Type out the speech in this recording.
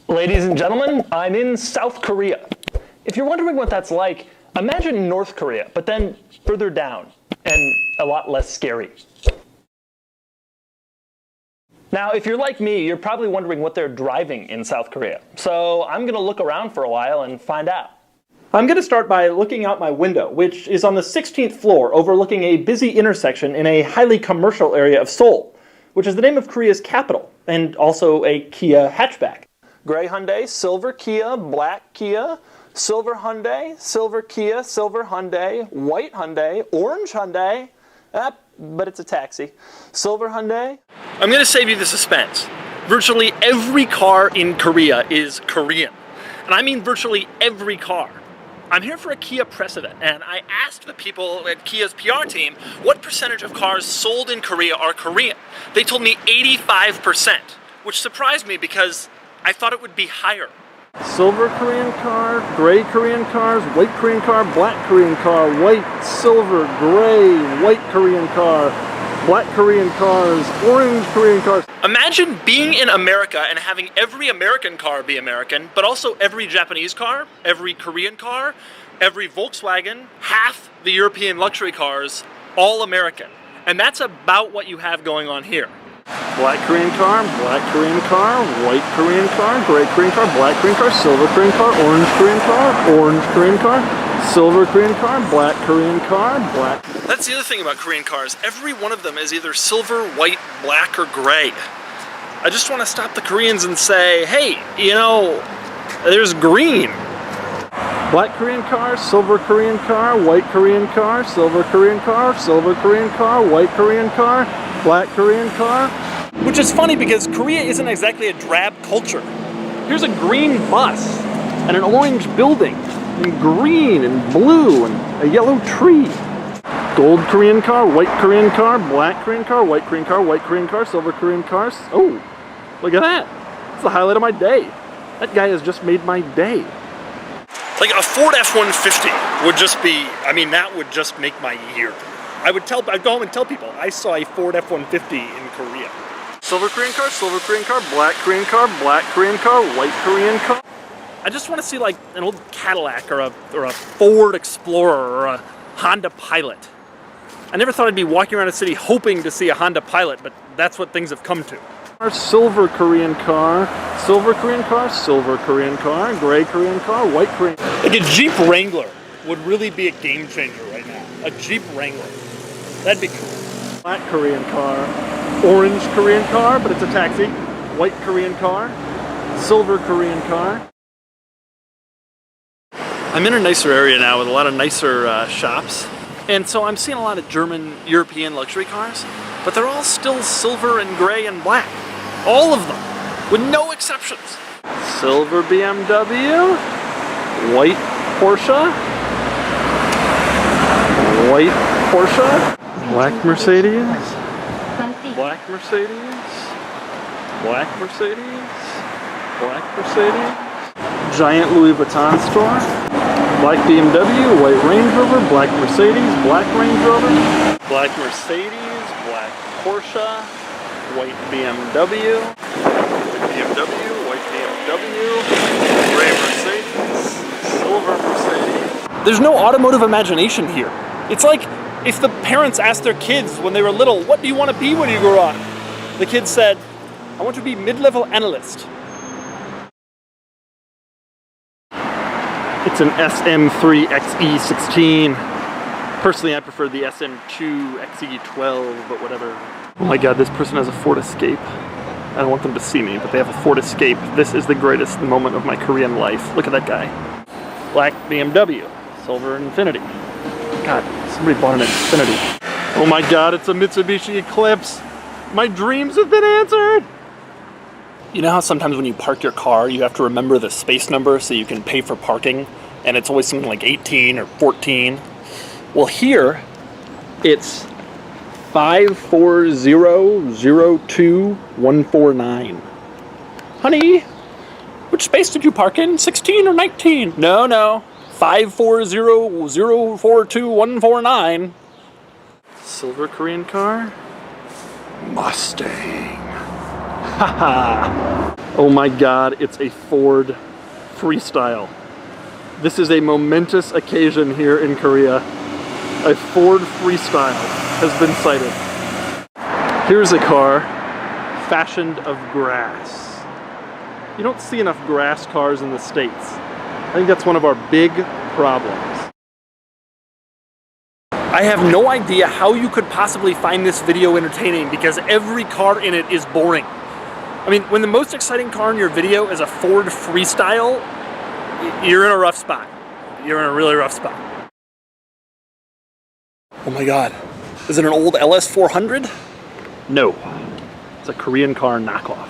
Ladies and gentlemen, I'm in South Korea. If you're wondering what that's like, imagine North Korea, but then further down, and a lot less scary. Now, if you're like me, you're probably wondering what they're driving in South Korea. So I'm gonna look around for a while and find out. I'm gonna start by looking out my window, which is on the 16th floor, overlooking a busy intersection in a highly commercial area of Seoul, which is the name of Korea's capital, and also a Kia hatchback. Gray Hyundai, silver Kia, black Kia, silver Hyundai, silver Kia, silver Hyundai, white Hyundai, orange Hyundai, but it's a taxi, silver Hyundai. I'm gonna save you the suspense. Virtually every car in Korea is Korean. And I mean virtually every car. I'm here for a Kia press event, and I asked the people at Kia's PR team what percentage of cars sold in Korea are Korean. They told me 85%, which surprised me because I thought it would be higher. Silver Korean car, gray Korean cars, white Korean car, black Korean car, white, silver, gray, white Korean car, black Korean cars, orange Korean cars. Imagine being in America and having every American car be American, but also every Japanese car, every Korean car, every Volkswagen, half the European luxury cars, all American. And that's about what you have going on here. Black Korean car, white Korean car, gray Korean car, black Korean car, silver Korean car, orange Korean car, silver Korean car, black Korean car, black. That's the other thing about Korean cars. Every one of them is either silver, white, black, or gray. I just want to stop the Koreans and say, hey, you know, there's green. Black Korean car, silver Korean car, white Korean car, silver Korean car, silver Korean car, white Korean car, black Korean car. Which is funny because Korea isn't exactly a drab culture. Here's a green bus and an orange building and green and blue and a yellow tree. Gold Korean car, white Korean car, black Korean car, white Korean car, white Korean car, silver Korean car. Oh, look at that. It's the highlight of my day. That guy has just made my day. Like a Ford F-150 would just be, I mean, that would just make my year. I'd go home and tell people I saw a Ford F-150 in Korea. Silver Korean car, black Korean car, black Korean car, white Korean car. I just want to see like an old Cadillac or a Ford Explorer or a Honda Pilot. I never thought I'd be walking around a city hoping to see a Honda Pilot, but that's what things have come to. Silver Korean car, silver Korean car, silver Korean car, gray Korean car, white Korean car. Like a Jeep Wrangler would really be a game changer right now. A Jeep Wrangler. That'd be cool. Black Korean car, orange Korean car, but it's a taxi, white Korean car, silver Korean car. I'm in a nicer area now with a lot of nicer shops. And so I'm seeing a lot of German, European luxury cars, but they're all still silver and gray and black. All of them, with no exceptions. Silver BMW, white Porsche, white Porsche, black Mercedes, black Mercedes, black Mercedes, black Mercedes, giant Louis Vuitton store, black BMW, white Range Rover, black Mercedes, black Range Rover, black Mercedes, black Porsche, white BMW, white BMW, gray Mercedes, silver Mercedes. There's no automotive imagination here. It's like if the parents asked their kids when they were little, what do you want to be when you grow up? The kids said, I want to be mid-level analyst. It's an SM3 XE16. Personally, I prefer the SM2 XE12, but whatever. Oh my god, this person has a Ford Escape. I don't want them to see me, but they have a Ford Escape. This is the greatest moment of my Korean life. Look at that guy. Black BMW, silver Infiniti. God, somebody bought an Infiniti. Oh my god, it's a Mitsubishi Eclipse. My dreams have been answered. You know how sometimes when you park your car, you have to remember the space number so you can pay for parking, and it's always something like 18 or 14? Well, here, it's 54002-149. Honey, which space did you park in? 16 or 19? No. 540042149. Silver Korean car. Mustang. Haha! Oh my god, it's a Ford Freestyle. This is a momentous occasion here in Korea. A Ford Freestyle has been sighted. Here's a car fashioned of grass. You don't see enough grass cars in the States. I think that's one of our big problems. I have no idea how you could possibly find this video entertaining because every car in it is boring. I mean, when the most exciting car in your video is a Ford Freestyle, you're in a rough spot. You're in a really rough spot. Oh my god. Is it an old LS400? No. It's a Korean car knockoff.